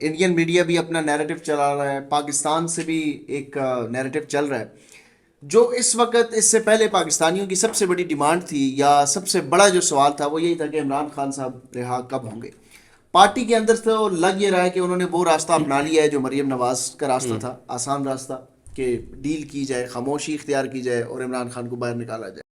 Indian media بھی اپنا narrative چلا رہا ہے، پاکستان سے بھی ایک نیریٹو چل رہا ہے جو اس وقت، اس سے پہلے پاکستانیوں کی سب سے بڑی ڈیمانڈ تھی یا سب سے بڑا جو سوال تھا وہ یہی تھا کہ عمران خان صاحب رہا کب ہوں گے۔ پارٹی کے اندر تو لگ یہ رہا ہے کہ انہوں نے وہ راستہ اپنا لیا ہے جو مریم نواز کا راستہ تھا، آسان راستہ، کہ ڈیل کی جائے، خاموشی اختیار کی جائے اور عمران خان کو باہر نکالا جائے۔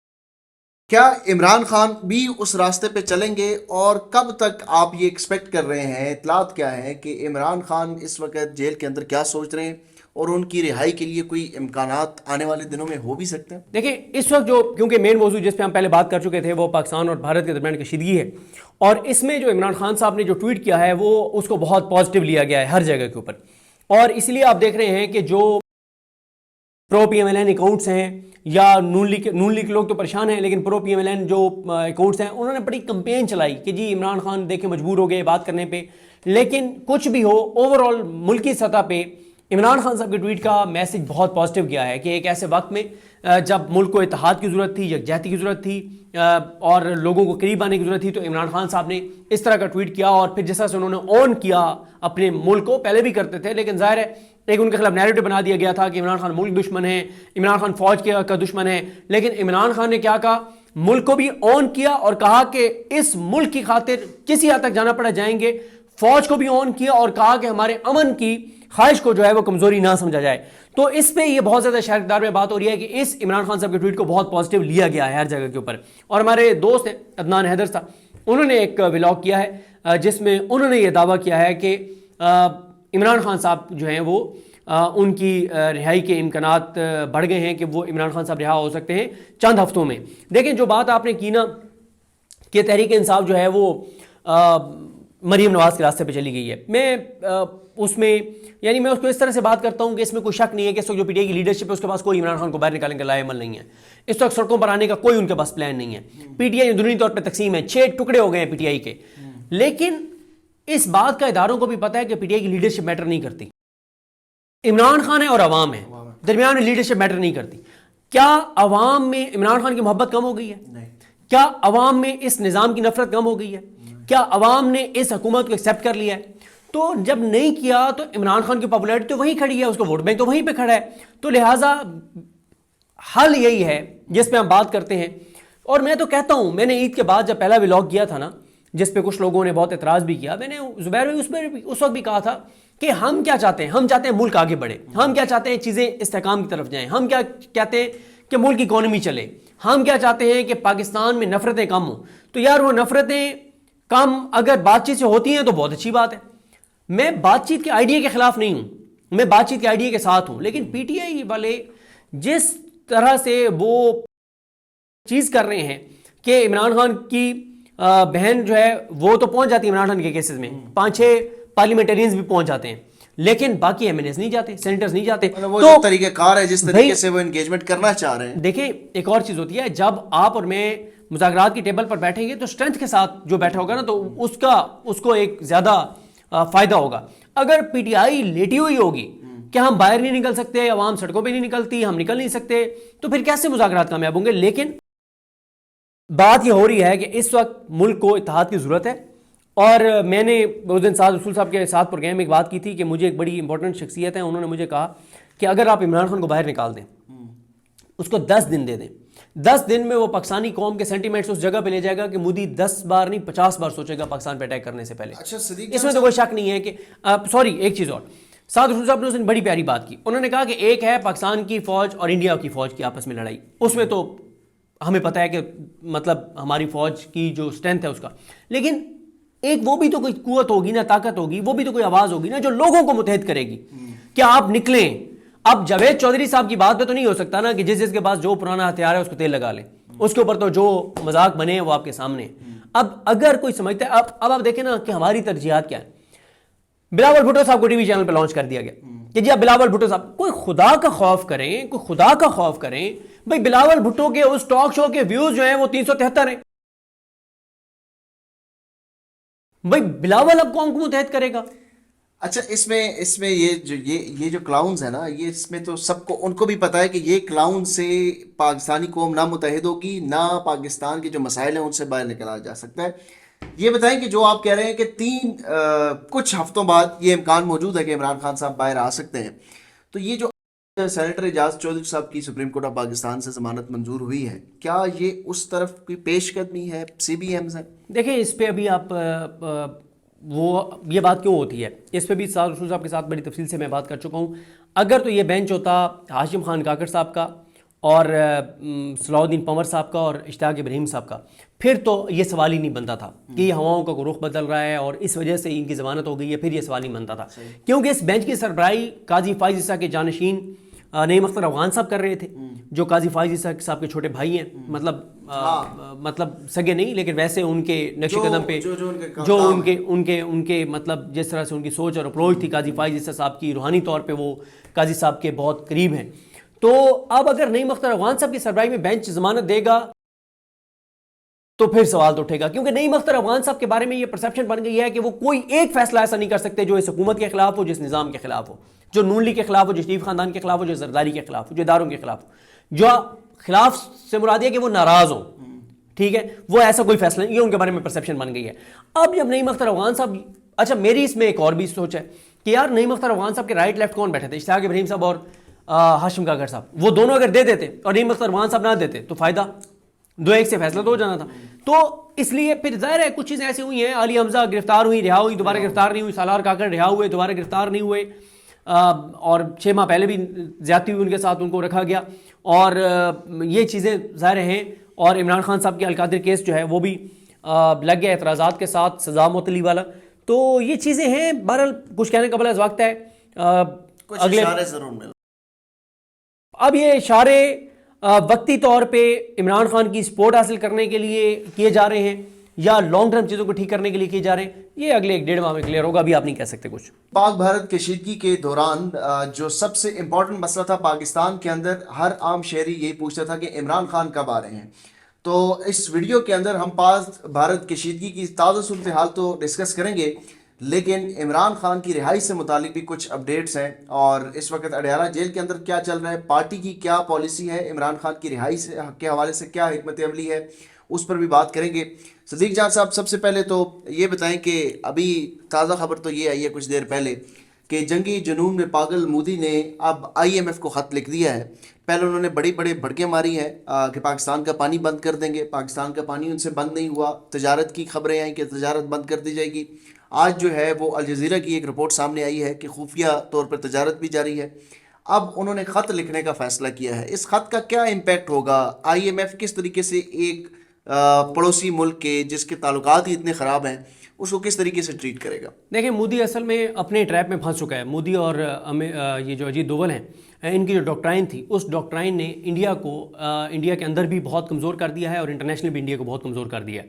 کیا عمران خان بھی اس راستے پہ چلیں گے، اور کب تک آپ یہ ایکسپیکٹ کر رہے ہیں، اطلاعات کیا ہیں کہ عمران خان اس وقت جیل کے اندر کیا سوچ رہے ہیں اور ان کی رہائی کے لیے کوئی امکانات آنے والے دنوں میں ہو بھی سکتے ہیں؟ دیکھیں اس وقت جو، کیونکہ مین موضوع جس پہ ہم پہلے بات کر چکے تھے وہ پاکستان اور بھارت کے درمیان کشیدگی ہے، اور اس میں جو عمران خان صاحب نے جو ٹویٹ کیا ہے وہ اس کو بہت پازیٹیو لیا گیا ہے ہر جگہ کے اوپر، اور اس لیے آپ دیکھ رہے ہیں کہ جو pro P M L N accounts ہیں یا نون لیگ لوگ تو پریشان ہیں، لیکن pro P M L N جو اکاؤنٹس ہیں انہوں نے بڑی کمپین چلائی کہ جی عمران خان دیکھیں مجبور ہو گئے بات کرنے پہ، لیکن کچھ بھی ہو اوور آل ملکی سطح پہ عمران خان صاحب کے ٹویٹ کا میسج بہت پازیٹیو گیا ہے کہ ایک ایسے وقت میں جب ملک کو اتحاد کی ضرورت تھی، یکجہتی کی ضرورت تھی، اور لوگوں کو قریب آنے کی ضرورت تھی، تو عمران خان صاحب نے اس طرح کا ٹویٹ کیا، اور پھر جس طرح سے انہوں نے آن کیا اپنے ملک کو، پہلے بھی کرتے تھے لیکن ظاہر ہے ایک ان کے خلاف نیریٹو بنا دیا گیا تھا کہ عمران خان ملک دشمن ہے، عمران خان فوج کا دشمن ہے، لیکن عمران خان نے کیا کہا، ملک کو بھی آن کیا اور کہا کہ اس ملک کی خاطر کسی حد تک جانا پڑا جائیں گے، فوج کو بھی آن کیا اور کہا کہ ہمارے امن کی خواہش کو جو ہے وہ کمزوری نہ سمجھا جائے۔ تو اس پہ یہ بہت زیادہ شہرکدار میں بات ہو رہی ہے کہ اس عمران خان صاحب کے ٹویٹ کو بہت پازیٹیو لیا گیا ہے ہر جگہ کے اوپر، اور ہمارے دوست ہیں عدنان حیدر صاحب، انہوں نے ایک ولاگ کیا ہے جس میں انہوں نے یہ دعویٰ کیا ہے کہ عمران خان صاحب جو ہیں وہ ان کی رہائی کے امکانات بڑھ گئے ہیں، کہ وہ عمران خان صاحب رہا ہو سکتے ہیں چند ہفتوں میں۔ دیکھیں جو بات آپ نے کی نا کہ تحریک انصاف جو ہے وہ مریم نواز کے راستے پہ چلی گئی ہے، میں اس میں یعنی میں اس کو اس طرح سے بات کرتا ہوں کہ اس میں کوئی شک نہیں ہے کہ اس وقت جو پی ٹی آئی کی لیڈرشپ ہے اس کے پاس کوئی عمران خان کو باہر نکالنے کا لائق عمل نہیں ہے، اس وقت سڑکوں پر آنے کا کوئی ان کے پاس پلان نہیں ہے۔ پی ٹی آئی اندرونی طور پہ تقسیم ہے، 6 ٹکڑے ہو گئے ہیں پی ٹی آئی کے، لیکن اس بات کا اداروں کو بھی پتہ ہے کہ پی ٹی آئی کی لیڈرشپ میٹر نہیں کرتی، عمران خان ہے اور عوام ہے، درمیان میں لیڈرشپ میٹر نہیں کرتی۔ کیا عوام میں عمران خان کی محبت کم ہو گئی ہے؟ کیا عوام میں اس نظام کی نفرت کم ہو گئی ہے؟ کیا عوام نے اس حکومت کو ایکسیپٹ کر لیا ہے؟ تو جب نہیں کیا تو عمران خان کی پاپولیرٹی تو وہیں کھڑی ہے، اس کو ووٹ بینک تو وہیں پہ کھڑا ہے، تو لہٰذا حل یہی ہے جس پہ ہم بات کرتے ہیں۔ اور میں تو کہتا ہوں، میں نے عید کے بعد جب پہلا ولاگ کیا تھا نا جس پہ کچھ لوگوں نے بہت اعتراض بھی کیا، میں نے زبیر بھائی اس وقت بھی کہا تھا کہ ہم کیا چاہتے ہیں، ہم چاہتے ہیں ملک آگے بڑھے، ہم کیا چاہتے ہیں چیزیں استحکام کی طرف جائیں، ہم کیا کہتے ہیں کہ ملک کی اکانومی چلے، ہم کیا چاہتے ہیں کہ پاکستان میں نفرتیں کم ہوں۔ تو یار وہ نفرتیں کم اگر بات چیت سے ہوتی ہیں تو بہت اچھی بات ہے، میں بات چیت کے آئیڈیا کے خلاف نہیں ہوں، میں بات چیت کے آئیڈیا کے ساتھ ہوں، لیکن پی ٹی آئی والے جس طرح سے وہ چیز کر رہے ہیں کہ عمران خان کی بہن جو ہے وہ تو پہنچ جاتی ہے عمران خان کے کیسز میں، 5-6 پارلیمنٹرینز بھی پہنچ جاتے ہیں، لیکن باقی ایم این ایز نہیں جاتے، سینیٹرز نہیں جاتے۔ وہ تو جو طریقہ کار ہے، جس طریقے سے وہ انگیجمنٹ کرنا چاہ رہے ہیں، دیکھیں ایک اور چیز ہوتی ہے، جب آپ اور میں مذاکرات کی ٹیبل پر بیٹھیں گے تو اسٹرینتھ کے ساتھ جو بیٹھا ہوگا نا تو اس کو ایک زیادہ فائدہ ہوگا۔ اگر پی ٹی آئی لیٹی ہوئی ہوگی کہ ہم باہر نہیں نکل سکتے، عوام سڑکوں پہ نہیں نکلتی، ہم نکل نہیں سکتے، تو پھر کیسے مذاکرات کامیاب ہوں گے؟ لیکن بات یہ ہو رہی ہے کہ اس وقت ملک کو اتحاد کی ضرورت ہے، اور میں نے اس دن سعد رسول صاحب کے ساتھ پروگرام میں ایک بات کی تھی کہ مجھے ایک بڑی امپورٹنٹ شخصیت ہے، انہوں نے مجھے کہا کہ اگر آپ عمران خان کو باہر نکال دیں، اس کو 10 دن دے دیں، 10 دن میں وہ پاکستانی قوم کے سینٹیمنٹس اس جگہ پہ لے جائے گا کہ مودی 10 بار نہیں 50 بار سوچے گا پاکستان پہ اٹیک کرنے سے پہلے۔ اچھا صدیق، اس میں تو کوئی شک نہیں ہے کہ سوری ایک چیز اور، سعد رسول صاحب نے اس دن بڑی پیاری بات کی، انہوں نے کہا کہ ایک ہے پاکستان کی فوج اور انڈیا کی فوج کی آپس میں لڑائی، اس میں تو ہمیں پتہ ہے کہ مطلب ہماری فوج کی جو اسٹرینتھ ہے اس کا، لیکن ایک وہ بھی تو کوئی قوت ہوگی نا، طاقت ہوگی، وہ بھی تو کوئی آواز ہوگی نا جو لوگوں کو متحد کرے گی کہ آپ نکلیں۔ اب جاوید چودھری صاحب کی بات پہ تو نہیں ہو سکتا نا کہ جس کے پاس جو پرانا ہتھیار ہے اس کو تیل لگا لیں، اس کے اوپر تو جو مذاق بنے وہ آپ کے سامنے۔ اب اگر کوئی سمجھتا ہے، اب آپ دیکھیں نا کہ ہماری ترجیحات کیا ہیں۔ بلاول بھٹو صاحب کو ٹی وی چینل پہ لانچ کر دیا گیا کہ جی اب بلاول بھٹو صاحب، کوئی خدا کا خوف کریں، کوئی خدا کا خوف کریں بھائی، بلاول بھٹو کے اس ٹاک شو کے ویوز جو ہیں وہ 373 ہیں بھائی، بلاول اب کون کو متحد کرے گا؟ اچھا اس میں یہ جو کلاؤنز ہیں نا، یہ اس میں تو سب کو، ان کو بھی پتا ہے کہ یہ کلاؤن سے پاکستانی قوم نہ متحد ہوگی، نہ پاکستان کے جو مسائل ہیں ان سے باہر نکلا جا سکتا ہے۔ یہ بتائیں کہ جو آپ کہہ رہے ہیں کہ کچھ ہفتوں بعد یہ امکان موجود ہے کہ عمران خان صاحب باہر آ سکتے ہیں، تو یہ جو سینیٹر اعجاز چودھری صاحب کی سپریم کورٹ آف پاکستان سے ضمانت منظور ہوئی ہے، کیا یہ اس طرف کوئی پیش قدمی ہے سی بی ایم سے؟ دیکھیں اس پہ ابھی آپ وہ یہ بات کیوں ہوتی ہے، اس پہ بھی سعد رسول صاحب کے ساتھ بڑی تفصیل سے میں بات کر چکا ہوں. اگر تو یہ بینچ ہوتا ہاشم خان کاکڑ صاحب کا اور صلاح الدین پنور صاحب کا اور اشتیاق ابراہیم صاحب کا، پھر تو یہ سوال ہی نہیں بنتا تھا کہ یہ ہواؤں کا رخ بدل رہا ہے اور اس وجہ سے ان کی ضمانت ہو گئی ہے، پھر یہ سوال نہیں بنتا تھا. کیونکہ اس بینچ کی سربراہی قاضی فائز عیسیٰ کے جانشین نعیم اختر افغان صاحب کر رہے تھے، جو قاضی فائز عیسیٰ صاحب کے چھوٹے بھائی ہیں، مطلب سگے نہیں لیکن ویسے ان کے نقش قدم پہ جو ان کے مطلب جس طرح سے ان کی سوچ اور اپروچ تھی قاضی فائز عیسیٰ صاحب کی، روحانی طور پہ وہ قاضی صاحب کے بہت قریب ہیں. تو اب اگر نعیم اختر افغان صاحب کی سربراہی میں بینچ ضمانت دے گا تو پھر سوال تو اٹھے گا، کیونکہ نعیم اختر افغان صاحب کے بارے میں یہ پرسیپشن بن گئی ہے کہ وہ کوئی ایک فیصلہ ایسا نہیں کر سکتے جو اس حکومت کے خلاف ہو، جس نظام کے خلاف ہو، جو نون لیگ کے خلاف ہو، جو شریف خاندان کے خلاف ہو، جو زرداری کے خلاف ہو، جو اداروں کے خلاف ہو. جو خلاف سے مراد ہے کہ وہ ناراض ہوں، ٹھیک ہے، وہ ایسا کوئی فیصلہ نہیں، یہ ان کے بارے میں پرسیپشن بن گئی ہے. اب جب نعیم اختر افغان صاحب، اچھا میری اس میں ایک اور بھی سوچ ہے کہ یار نعیم اختر افغان صاحب کے رائٹ لیفٹ کون بیٹھے تھے، اشتیاق ابراہیم صاحب اور ہاشم کاکڑ صاحب، وہ دونوں اگر دے دیتے اور نعیم اختر افغان صاحب نہ دیتے تو فائدہ 2-1 سے فیصلہ تو ہو جانا تھا. تو اس لیے پھر ظاہر ہے کچھ چیزیں ایسی ہوئی ہیں، علی حمزہ گرفتار ہوئی رہا ہوئی، دوبارہ گرفتار نہیں ہوئی، سالار کاکڑ رہا ہوئے دوبارہ گرفتار نہیں ہوئے، اور 6 ماہ پہلے بھی زیادتی ہوئی ان کے ساتھ، ان کو رکھا گیا، اور یہ چیزیں ظاہر ہیں. اور عمران خان صاحب کے القادر کیس جو ہے وہ بھی لگ گیا اعتراضات کے ساتھ، سزا معطلی والا. تو یہ چیزیں ہیں. بہرحال کچھ کہنے کا بلا اس وقت ہے، اگلے ضرور مل. اب یہ اشارے وقتی طور پہ عمران خان کی سپورٹ حاصل کرنے کے لیے کیے جا رہے ہیں یا لانگ ٹرم چیزوں کو ٹھیک کرنے کے لیے کیے جا رہے ہیں، یہ اگلے 1-1.5 ماہ میں کلیئر ہوگا، ابھی آپ نہیں کہہ سکتے کچھ. پاک بھارت کشیدگی کے دوران جو سب سے امپورٹنٹ مسئلہ تھا پاکستان کے اندر، ہر عام شہری یہی پوچھتا تھا کہ عمران خان کب آ رہے ہیں. تو اس ویڈیو کے اندر ہم پاک بھارت کشیدگی کی تازہ صورتحال تو ڈسکس کریں گے، لیکن عمران خان کی رہائی سے متعلق بھی کچھ اپڈیٹس ہیں، اور اس وقت اڈیالہ جیل کے اندر کیا چل رہا ہے، پارٹی کی کیا پالیسی ہے، عمران خان کی رہائی سے کے حوالے سے کیا حکمت عملی ہے، اس پر بھی بات کریں گے. صدیق جان صاحب، سب سے پہلے تو یہ بتائیں کہ ابھی تازہ خبر تو یہ آئی ہے کچھ دیر پہلے کہ جنگی جنون میں پاگل مودی نے اب IMF کو خط لکھ دیا ہے. پہلے انہوں نے بڑی بھڑکیں ماری ہیں کہ پاکستان کا پانی بند کر دیں گے، پاکستان کا پانی ان سے بند نہیں ہوا، تجارت کی خبریں آئیں کہ تجارت بند کر دی جائے گی. آج جو ہے وہ الجزیرہ کی ایک رپورٹ سامنے آئی ہے کہ خفیہ طور پر تجارت بھی جاری ہے. اب انہوں نے خط لکھنے کا فیصلہ کیا ہے. اس خط کا کیا امپیکٹ ہوگا؟ IMF کس طریقے سے ایک پڑوسی ملک کے جس کے تعلقات ہی اتنے خراب ہیں اس کو کس طریقے سے ٹریٹ کرے گا؟ دیکھیں مودی اصل میں اپنے ٹریپ میں پھنس چکا ہے. مودی اور یہ جو اجیت دوول ہیں، ان کی جو ڈاکٹرائن تھی، اس ڈاکٹرائن نے انڈیا کو انڈیا کے اندر بھی بہت کمزور کر دیا ہے اور انٹرنیشنل بھی انڈیا کو بہت کمزور کر دیا ہے.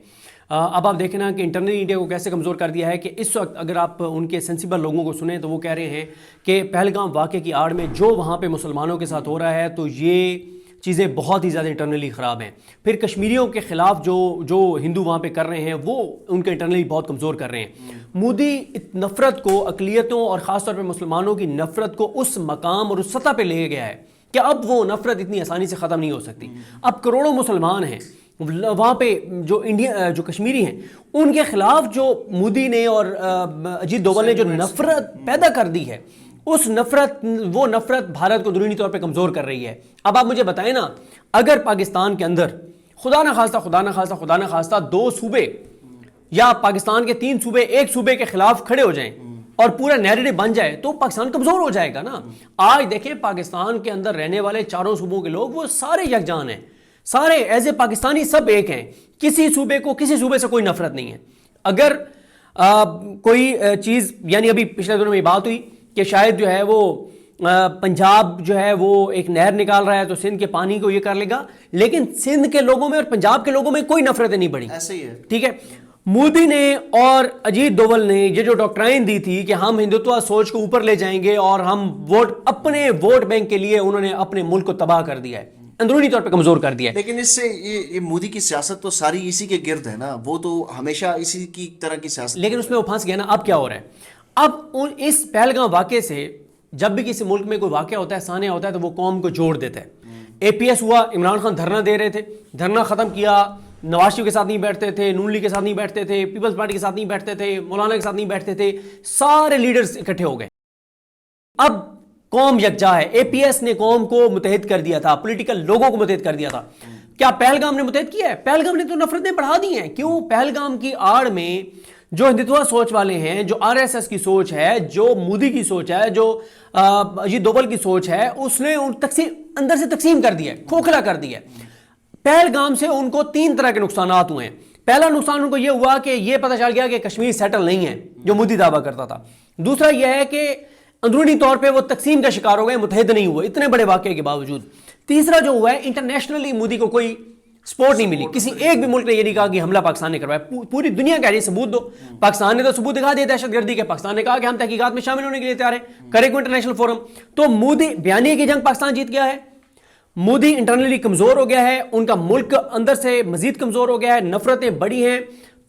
اب آپ دیکھیں نا کہ انٹرنلی انڈیا کو کیسے کمزور کر دیا ہے کہ اس وقت اگر آپ ان کے سینسیبل لوگوں کو سنیں تو وہ کہہ رہے ہیں کہ پہلگام واقعے کی آڑ میں جو وہاں پہ مسلمانوں کے ساتھ ہو رہا ہے تو یہ چیزیں بہت ہی زیادہ انٹرنلی خراب ہیں. پھر کشمیریوں کے خلاف جو ہندو وہاں پہ کر رہے ہیں وہ ان کے انٹرنلی بہت کمزور کر رہے ہیں. مودی نفرت کو، اقلیتوں اور خاص طور پہ مسلمانوں کی نفرت کو اس مقام اور اس سطح پہ لے گیا ہے کہ اب وہ نفرت اتنی آسانی سے ختم نہیں ہو سکتی. اب کروڑوں مسلمان ہیں وہاں پہ، جو کشمیری ہیں، ان کے خلاف جو مودی نے اور اجیت دوول نے جو نفرت پیدا کر دی ہے، وہ نفرت بھارت کو درونی طور پہ کمزور کر رہی ہے. اب آپ مجھے بتائیں نا، اگر پاکستان کے اندر خدا نہ خواستہ 2 صوبے یا پاکستان کے 3 صوبے ایک صوبے کے خلاف کھڑے ہو جائیں اور پورا نیریٹو بن جائے تو پاکستان کمزور ہو جائے گا نا. آج دیکھیں پاکستان کے اندر رہنے والے 4 صوبوں کے لوگ وہ سارے یکجان ہیں، سارے ایز اے پاکستانی سب ایک ہیں، کسی صوبے سے کوئی نفرت نہیں ہے. اگر کوئی چیز، یعنی ابھی پچھلے دنوں میں یہ بات ہوئی کہ شاید جو ہے وہ پنجاب جو ہے وہ ایک نہر نکال رہا ہے تو سندھ کے پانی کو یہ کر لے گا، لیکن سندھ کے لوگوں میں اور پنجاب کے لوگوں میں کوئی نفرتیں نہیں بڑھی. ایسے ہی ہے، ٹھیک ہے. مودی نے اور اجیت دوول نے یہ جو ڈاکٹرائن دی تھی کہ ہم ہندوتوا سوچ کو اوپر لے جائیں گے اور ہم اپنے ووٹ بینک کے لیے، انہوں نے اپنے ملک کو تباہ کر دیا ہے، اندرونی طور پہ کمزور کر دیا ہے. لیکن اس سے یہ مودی کی سیاست تو ساری اسی کے گرد ہے نا، وہ تو ہمیشہ اسی کی طرح کی سیاست. لیکن اس میں وہ پھنس گیا نا. اب کیا ہو رہا ہے؟ اب اس پہلگام واقعے سے جب بھی کسی ملک میں کوئی واقعہ ہوتا ہے، سانحہ ہوتا ہے، تو وہ قوم کو جوڑ دیتا ہے. APS ہوا، عمران خان دھرنا دے رہے تھے، دھرنا ختم کیا، نواز شریف کے ساتھ نہیں بیٹھتے تھے, نون لیگ کے ساتھ نہیں بیٹھتے تھے, پیپلز پارٹی کے ساتھ نہیں بیٹھتے تھے, مولانا کے ساتھ نہیں بیٹھتے تھے, سارے لیڈرز اکٹھے ہو گئے. اب قوم یکجا ہے. اے پی ایس نے قوم کو متحد کر دیا تھا, پولیٹیکل لوگوں کو متحد کر دیا تھا. کیا پہلگام نے متحد کیا ہے؟ پہلگام نے تو نفرتیں بڑھا دی ہیں. کیوں؟ پہلگام کی آڑ میں جو ہندوتوا سوچ والے ہیں, جو آر ایس ایس کی سوچ ہے, جو مودی کی سوچ ہے, جو اجیت دوول کی سوچ ہے, اس نے اندر سے تقسیم کر دیا ہے, کھوکھلا کر دیا ہے. پہلگام سے ان کو 3 طرح کے نقصانات ہوئے ہیں. پہلا نقصان ان کو یہ ہوا کہ یہ پتہ چل گیا کہ کشمیر سیٹل نہیں ہے جو مودی دعویٰ کرتا تھا. دوسرا یہ ہے کہ اندرونی طور پہ وہ تقسیم کا شکار ہو گئے, متحد نہیں ہوئے اتنے بڑے واقعے کے باوجود. تیسرا جو ہوا ہے, انٹرنیشنلی مودی کو کوئی سپورٹ نہیں ملی. کسی ایک بھی ملک نے یہ نہیں کہا کہ حملہ پاکستان نے کروایا. پوری دنیا کہہ رہی ہے ثبوت دو. پاکستان نے تو ثبوت دکھا دیا دہشت گردی کے. پاکستان نے کہا کہ ہم تحقیقات میں شامل ہونے کے لیے تیار ہیں, کرے کوئی انٹرنیشنل فورم. تو مودی بیانیے کی جنگ پاکستان جیت گیا ہے. مودی انٹرنلی کمزور ہو گیا ہے, ان کا ملک اندر سے مزید کمزور ہو گیا ہے, نفرتیں بڑی ہیں.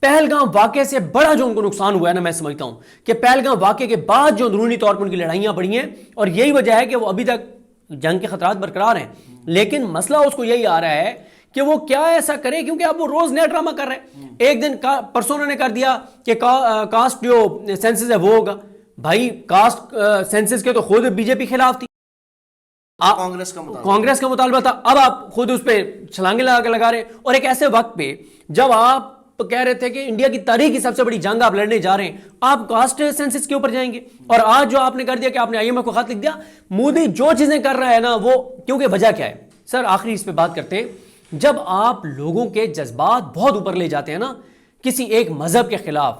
پہلگام واقعے سے بڑا جو ان کو نقصان ہوا ہے نا, میں سمجھتا ہوں کہ پہلگام واقعے کے بعد جو اندرونی طور پر ان کی لڑائیاں بڑھی ہیں, اور یہی وجہ ہے کہ وہ ابھی تک جنگ کے خطرات برقرار ہیں. لیکن مسئلہ اس کو یہی آ رہا ہے کہ وہ کیا ایسا کرے, کیونکہ اب وہ روز نیا ڈرامہ کر رہے ہیں. ایک دن پرسوں انہوں نے کر دیا کہ کاسٹ جو سینسس ہے وہ ہوگا. بھائی کاسٹ سینسس کے تو خود بی جے پی خلاف تھی, کانگریس کا مطالبہ تھا, اب آپ خود اس پہ چھلانگے لگا رہے ہیں. اور ایک ایسے وقت پہ جب آپ کہہ رہے تھے کہ انڈیا کی تاریخ کی سب سے بڑی جنگ آپ لڑنے جا رہے ہیں, آپ کاسٹ سینسس کے اوپر جائیں گے. اور آج جو آپ نے کر دیا کہ آپ نے آئی ایم ایف کو خط لکھ دیا. مودی جو چیزیں کر رہا ہے نا, وہ کیونکہ وجہ کیا ہے سر, آخری اس پہ بات کرتے ہیں. جب آپ لوگوں کے جذبات بہت اوپر لے جاتے ہیں نا کسی ایک مذہب کے خلاف,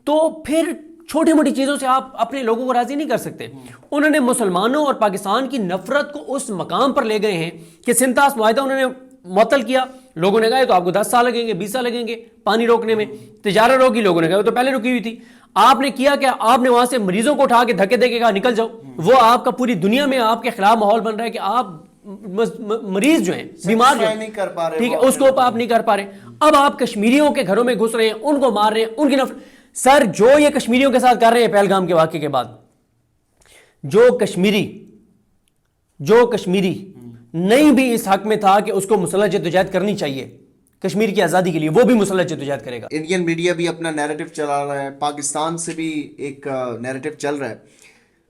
تو پھر چھوٹی موٹی چیزوں سے آپ اپنے لوگوں کو راضی نہیں کر سکتے. انہوں نے مسلمانوں اور پاکستان کی نفرت کو اس مقام پر لے گئے ہیں کہ سنتاس معاہدہ انہوں نے معطل کیا. لوگوں نے کہا تو آپ کو 10 سال لگیں گے, 20 سال لگیں گے پانی روکنے میں. تجارت روکی, لوگوں نے کہا تو پہلے رکی ہوئی تھی. آپ نے کیا کہ آپ نے وہاں سے مریضوں کو اٹھا کے دھکے دے کے کہا نکل جاؤ. وہ آپ کا پوری دنیا میں آپ کے خلاف ماحول بن رہا ہے کہ آپ مریض جو ہیں, بیمار جو ہیں, ٹھیک ہے, اس کو آپ نہیں کر پا رہے. اب آپ کشمیریوں کے گھروں میں گھس رہے ہیں, ان کو مار رہے ہیں, ان کی نفرت. سر جو یہ کشمیریوں کے ساتھ کر رہے ہیں پہلگام کے واقعے کے بعد, جو کشمیری نہیں بھی اس حق میں تھا کہ اس کو مسلح جدوجہد کرنی چاہیے کشمیر کی آزادی کے لیے, وہ بھی مسلح جدوجہد کرے گا. انڈین میڈیا بھی اپنا نیریٹو چلا رہا ہے, پاکستان سے بھی ایک نیریٹو چل رہا ہے.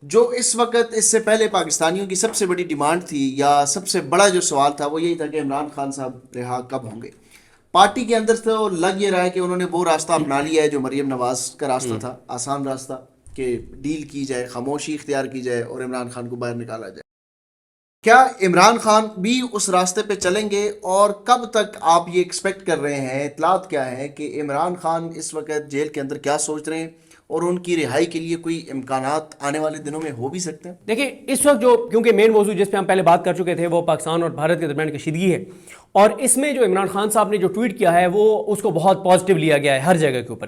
جو اس وقت اس سے پہلے پاکستانیوں کی سب سے بڑی ڈیمانڈ تھی یا سب سے بڑا جو سوال تھا وہ یہی تھا کہ عمران خان صاحب رہا کب ہوں گے. پارٹی کے اندر تو لگ یہ رہا ہے کہ انہوں نے وہ راستہ اپنا لیا ہے جو مریم نواز کا راستہ تھا, آسان راستہ, کہ ڈیل کی جائے, خاموشی اختیار کی جائے اور عمران خان کو باہر نکالا جائے. کیا عمران خان بھی اس راستے پہ چلیں گے, اور کب تک آپ یہ ایکسپیکٹ کر رہے ہیں, اطلاعات کیا ہے کہ عمران خان اس وقت جیل کے اندر کیا سوچ رہے ہیں, اور ان کی رہائی کے لیے کوئی امکانات آنے والے دنوں میں ہو بھی سکتے ہیں؟ دیکھیں اس وقت جو, کیونکہ مین موضوع جس پہ ہم پہلے بات کر چکے تھے وہ پاکستان اور بھارت کے درمیان کشیدگی ہے, اور اس میں جو عمران خان صاحب نے جو ٹویٹ کیا ہے وہ اس کو بہت پازیٹیو لیا گیا ہے ہر جگہ کے اوپر.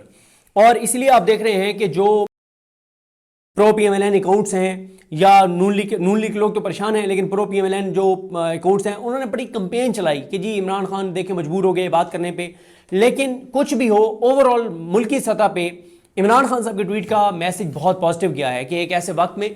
اور اس لیے آپ دیکھ رہے ہیں کہ جو pro P M L N accounts ہیں یا نون لیگ لوگ تو پریشان ہیں, لیکن pro P M L N جو اکاؤنٹس ہیں انہوں نے بڑی کمپین چلائی کہ جی عمران خان دیکھیں مجبور ہو گئے بات کرنے پہ. لیکن کچھ بھی ہو, اوور آل ملکی سطح پہ عمران خان صاحب کے ٹویٹ کا میسج بہت پازیٹیو گیا ہے کہ ایک ایسے وقت میں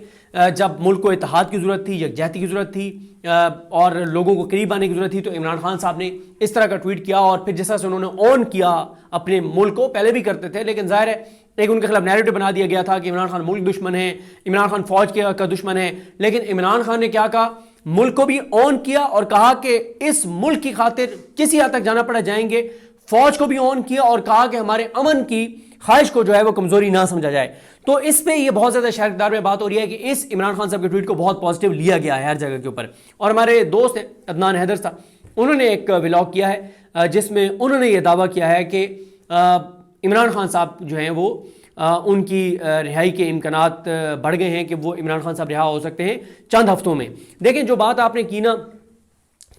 جب ملک کو اتحاد کی ضرورت تھی, یکجہتی کی ضرورت تھی, اور لوگوں کو قریب آنے کی ضرورت تھی, تو عمران خان صاحب نے اس طرح کا ٹویٹ کیا. اور پھر جس طرح سے انہوں نے آن کیا اپنے ملک کو, پہلے بھی کرتے تھے لیکن ظاہر ہے ایک ان کے خلاف نیریٹو بنا دیا گیا تھا کہ عمران خان ملک دشمن ہے, عمران خان فوج کا دشمن ہے. لیکن عمران خان نے کیا کہا, ملک کو بھی آن کیا اور کہا کہ اس ملک کی خاطر کسی حد تک جانا پڑا جائیں گے. فوج کو بھی آن کیا اور کہا کہ ہمارے امن کی خواہش کو جو ہے وہ کمزوری نہ سمجھا جائے. تو اس پہ یہ بہت زیادہ شہرکدار میں بات ہو رہی ہے کہ اس عمران خان صاحب کے ٹویٹ کو بہت پازیٹیو لیا گیا ہے ہر جگہ کے اوپر. اور ہمارے دوست ہیں عدنان حیدر صاحب, انہوں نے ایک ولاگ کیا ہے جس میں انہوں نے یہ دعویٰ کیا ہے کہ عمران خان صاحب جو ہیں وہ ان کی رہائی کے امکانات بڑھ گئے ہیں, کہ وہ عمران خان صاحب رہا ہو سکتے ہیں چند ہفتوں میں. دیکھیں جو بات آپ نے کی نا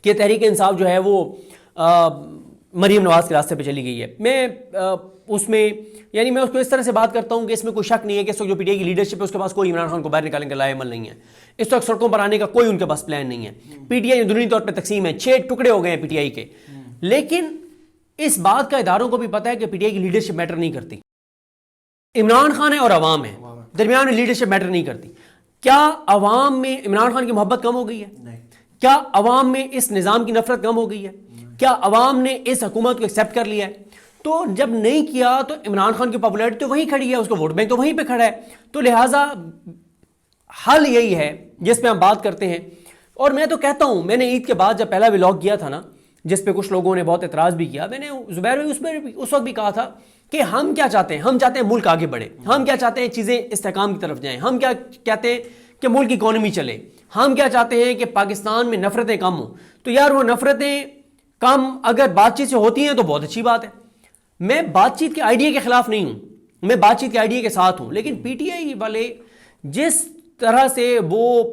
کہ تحریک انصاف جو ہے وہ مریم نواز کے راستے پہ چلی گئی ہے, میں اس میں یعنی میں اس کو اس طرح سے بات کرتا ہوں کہ اس میں کوئی شک نہیں ہے کہ اس وقت جو پی ٹی آئی کی لیڈرشپ ہے اس کے پاس کوئی عمران خان کو باہر نکالنے کا لائے عمل نہیں ہے. اس وقت سڑکوں پر آنے کا کوئی ان کے پاس پلان نہیں ہے. پی ٹی آئی اندرونی طور پہ تقسیم ہے, 6 ٹکڑے ہو گئے ہیں پی ٹی آئی کے. لیکن اس بات کا اداروں کو بھی پتہ ہے کہ پی ٹی آئی کی لیڈرشپ میٹر نہیں کرتی, عمران خان ہے اور عوام ہے, درمیان میں لیڈرشپ میٹر نہیں کرتی. کیا عوام میں عمران خان کی محبت کم ہو گئی ہے؟ کیا عوام میں اس نظام کی نفرت کم ہو گئی ہے؟ کیا عوام نے اس حکومت کو ایکسیپٹ کر لیا ہے؟ تو جب نہیں کیا تو عمران خان کی پاپولیرٹی تو وہیں کھڑی ہے, اس کا ووٹ بینک تو وہیں پہ کھڑا ہے. تو لہٰذا حل یہی ہے جس پہ ہم بات کرتے ہیں. اور میں تو کہتا ہوں, میں نے عید کے بعد جب پہلا ولاگ کیا تھا نا, جس پہ کچھ لوگوں نے بہت اعتراض بھی کیا, میں نے زبیر بھائی اس میں اس وقت بھی کہا تھا کہ ہم کیا چاہتے ہیں, ہم چاہتے ہیں ملک آگے بڑھے, ہم کیا چاہتے ہیں چیزیں استحکام کی طرف جائیں, ہم کیا کہتے ہیں کہ ملک کی اکانومی چلے, ہم کیا چاہتے ہیں کہ پاکستان میں نفرتیں کم ہوں. تو یار وہ نفرتیں کم اگر بات چیت سے ہوتی ہیں تو بہت اچھی بات ہے. میں بات چیت کے آئیڈیا کے خلاف نہیں ہوں, میں بات چیت کے آئیڈیا کے ساتھ ہوں, لیکن پی ٹی آئی والے جس طرح سے وہ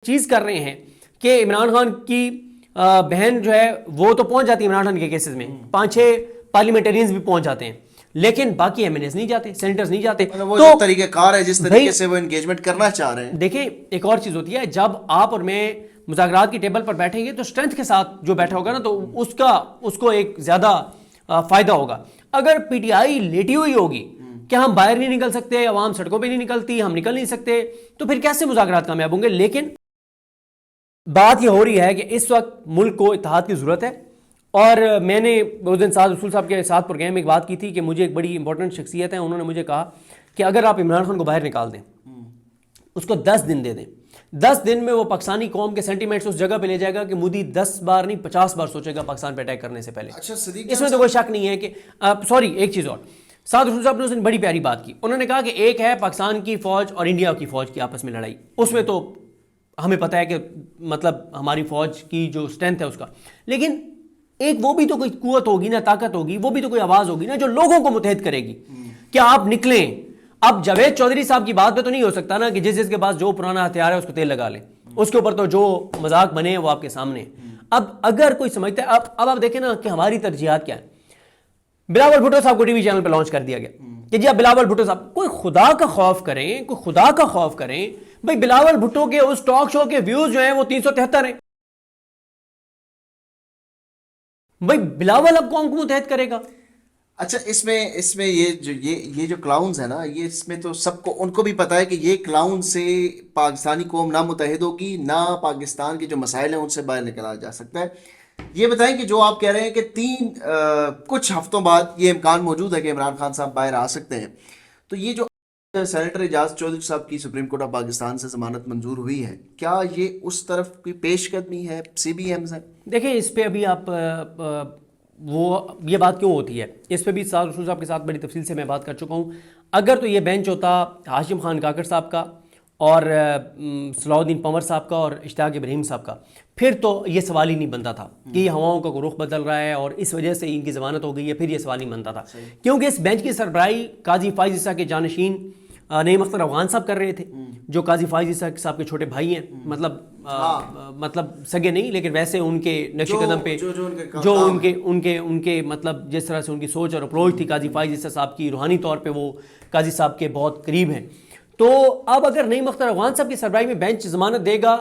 چیز کر رہے ہیں کہ عمران خان کی بہن جو ہے وہ تو پہنچ جاتی ہے عمران خان کے کیسز میں, 5-6 پارلیمنٹرینز بھی پہنچ جاتے ہیں, لیکن باقی ایم این ایز نہیں جاتے, سینیٹرز نہیں جاتے. وہ جو طریقہ کار ہے جس طریقے سے وہ انگیجمنٹ کرنا چاہ رہے ہیں. دیکھیں ایک اور چیز ہوتی ہے, جب آپ اور میں مذاکرات کی ٹیبل پر بیٹھیں گے تو اسٹرینتھ کے ساتھ جو بیٹھا ہوگا نا تو اس کو ایک زیادہ فائدہ ہوگا. اگر پی ٹی آئی لیٹی ہوئی ہوگی کہ ہم باہر نہیں نکل سکتے, عوام سڑکوں پہ نہیں نکلتی, ہم نکل نہیں سکتے, تو پھر کیسے مذاکرات کامیاب ہوں گے؟ لیکن بات یہ ہو رہی ہے کہ اس وقت ملک کو اتحاد کی ضرورت ہے. اور میں نے اس دن سعد رسول صاحب کے ساتھ پروگرام میں ایک بات کی تھی کہ مجھے ایک بڑی امپورٹنٹ شخصیت ہے, انہوں نے مجھے کہا کہ اگر آپ عمران خان کو باہر نکال دیں, اس کو 10 دن دے دیں, 10 دن میں وہ پاکستانی قوم کے سینٹیمنٹس اس جگہ پہ لے جائے گا کہ مودی 10 بار نہیں 50 بار سوچے گا پاکستان پہ اٹیک کرنے سے پہلے. اس میں تو کوئی شک نہیں ہے کہ سوری ایک چیز اور, سعد رسول صاحب نے اس دن بڑی پیاری بات کی, انہوں نے کہا کہ ایک ہے پاکستان کی فوج اور انڈیا کی فوج کی آپس میں لڑائی, اس میں تو ہمیں پتہ ہے کہ مطلب ہماری فوج کی جو اسٹرینتھ ہے اس کا, لیکن ایک وہ بھی تو کوئی قوت ہوگی نا, طاقت ہوگی, وہ بھی تو کوئی آواز ہوگی نا جو لوگوں کو متحد کرے گی. کیا آپ نکلیں, اب جاوید چودھری صاحب کی بات پہ تو نہیں ہو سکتا نا کہ جس کے پاس جو پرانا ہتھیار ہے اس کو تیل لگا لیں, اس کے اوپر تو جو مذاق بنے وہ آپ کے سامنے. اب اگر کوئی سمجھتا ہے, اب آپ دیکھیں نا کہ ہماری ترجیحات کیا ہیں. بلاول بھٹو صاحب کو ٹی وی چینل پہ لانچ کر دیا گیا کہ جی اب بلاول بھٹو صاحب, کوئی خدا کا خوف کریں, کوئی خدا کا خوف کریں. بھائی بلاول بھٹو کے اس ٹاک شو کے ویوز جو ہیں وہ 373 ہیں. بھائی بلاول اب قوم کو متحد کرے گا. اچھا اس میں یہ جو کلاؤنز ہیں نا, یہ اس میں تو سب کو ان کو بھی پتا ہے کہ یہ کلاؤن سے پاکستانی قوم نہ متحد ہوگی, نہ پاکستان کے جو مسائل ہیں ان سے باہر نکلا جا سکتا ہے. یہ بتائیں کہ جو آپ کہہ رہے ہیں کہ کچھ ہفتوں بعد یہ امکان موجود ہے کہ عمران خان صاحب باہر آ سکتے ہیں, تو یہ جو سینیٹر اعجاز چودھری صاحب کی سپریم کورٹ آف پاکستان سے ضمانت منظور ہوئی ہے, کیا یہ اس طرف کوئی پیش قدمی ہے سی بی ایم سے؟ دیکھیں اس پہ ابھی آپ وہ یہ بات کیوں ہوتی ہے, اس پہ بھی سعد رسول صاحب کے ساتھ بڑی تفصیل سے میں بات کر چکا ہوں. اگر تو یہ بینچ ہوتا ہاشم خان کاکڑ صاحب کا اور صلاح الدین پنور صاحب کا اور اشتیاق ابراہیم صاحب کا, پھر تو یہ سوال ہی نہیں بنتا تھا کہ یہ ہواؤں کا رخ بدل رہا ہے اور اس وجہ سے ان کی ضمانت ہو گئی ہے, پھر یہ سوال نہیں بنتا تھا. کیونکہ اس بینچ کی سربراہی قاضی فائز عیسیٰ کے جانشین نعیم اختر افغان صاحب کر رہے تھے, جو قاضی فائز عیسیٰ صاحب کے چھوٹے بھائی ہیں, مطلب سگے نہیں لیکن ویسے ان کے نقش قدم پہ جو ان کے مطلب جس طرح سے ان کی سوچ اور اپروچ تھی قاضی فائز عیسیٰ صاحب کی, روحانی طور پہ وہ قاضی صاحب کے بہت قریب ہیں. تو اب اگر نعیم اختر افغان صاحب کی سربراہی میں بینچ ضمانت دے گا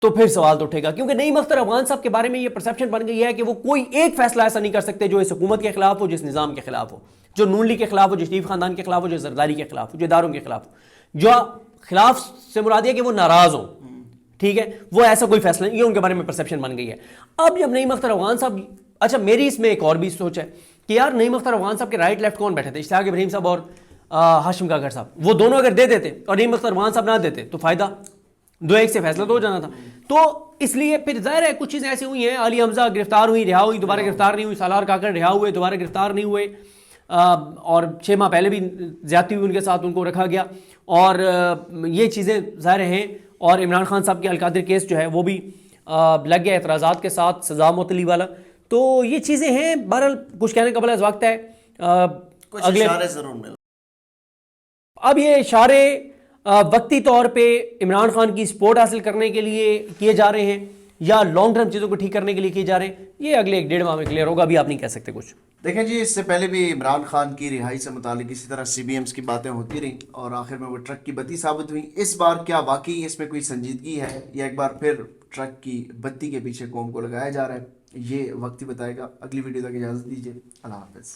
تو پھر سوال تو اٹھے گا, کیونکہ نعیم اختر افغان صاحب کے بارے میں یہ پرسیپشن بن گئی ہے کہ وہ کوئی ایک فیصلہ ایسا نہیں کر سکتے جو اس حکومت کے خلاف ہو, جو اس نظام کے خلاف ہو, جو نون لیگ کے خلاف ہو, جو شریف خاندان کے خلاف ہو, جو زرداری کے خلاف ہو, جو اداروں کے خلاف ہو. جو خلاف سے مراد ہے کہ وہ ناراض ہوں, ٹھیک ہے, وہ ایسا کوئی فیصلہ نہیں, یہ ان کے بارے میں پرسیپشن بن گئی ہے. اب جب نعیم اختر افغان صاحب, اچھا میری اس میں ایک اور بھی سوچ ہے کہ یار نعیم اختر افغان صاحب کے رائٹ لیفٹ کون بیٹھے تھے, اشتیاق ابراہیم صاحب اور ہاشم کاکڑ صاحب, وہ دونوں اگر دے دیتے اور نعیم اختر افغان صاحب نہ دیتے تو فائدہ 2-1 سے فیصلہ تو ہو جانا تھا. تو اس لیے پھر ظاہر ہے کچھ چیزیں ایسی ہوئی ہیں, علی حمزہ گرفتار ہوئی, رہا ہوئی, دوبارہ گرفتار نہیں ہوئی, سالار کاکڑ رہا ہوئے, دوبارہ گرفتار نہیں ہوئے, اور 6 ماہ پہلے بھی زیادتی ہوئی ان کے ساتھ, ان کو رکھا گیا, اور یہ چیزیں ظاہر ہیں. اور عمران خان صاحب کے القادر کیس جو ہے وہ بھی لگ گیا اعتراضات کے ساتھ, سزا معطلی والا. تو یہ چیزیں ہیں, بہرحال کچھ کہنے قبل از وقت ہے. اگلے ضرور مل. اب یہ اشارے وقتی طور پہ عمران خان کی سپورٹ حاصل کرنے کے لیے کیے جا رہے ہیں یا لانگ ٹرم چیزوں کو ٹھیک کرنے کے لیے کیے جا رہے ہیں, یہ اگلے 1-1.5 ماہ میں کلیئر ہوگا, ابھی آپ نہیں کہہ سکتے کچھ. دیکھیں جی, اس سے پہلے بھی عمران خان کی رہائی سے متعلق اسی طرح سی بی ایمز کی باتیں ہوتی رہیں اور آخر میں وہ ٹرک کی بتی ثابت ہوئی. اس بار کیا واقعی اس میں کوئی سنجیدگی ہے یا ایک بار پھر ٹرک کی بتی کے پیچھے قوم کو لگایا جا رہا ہے, یہ وقت ہی بتائے گا. اگلی ویڈیو تک اجازت دیجیے, اللہ حافظ.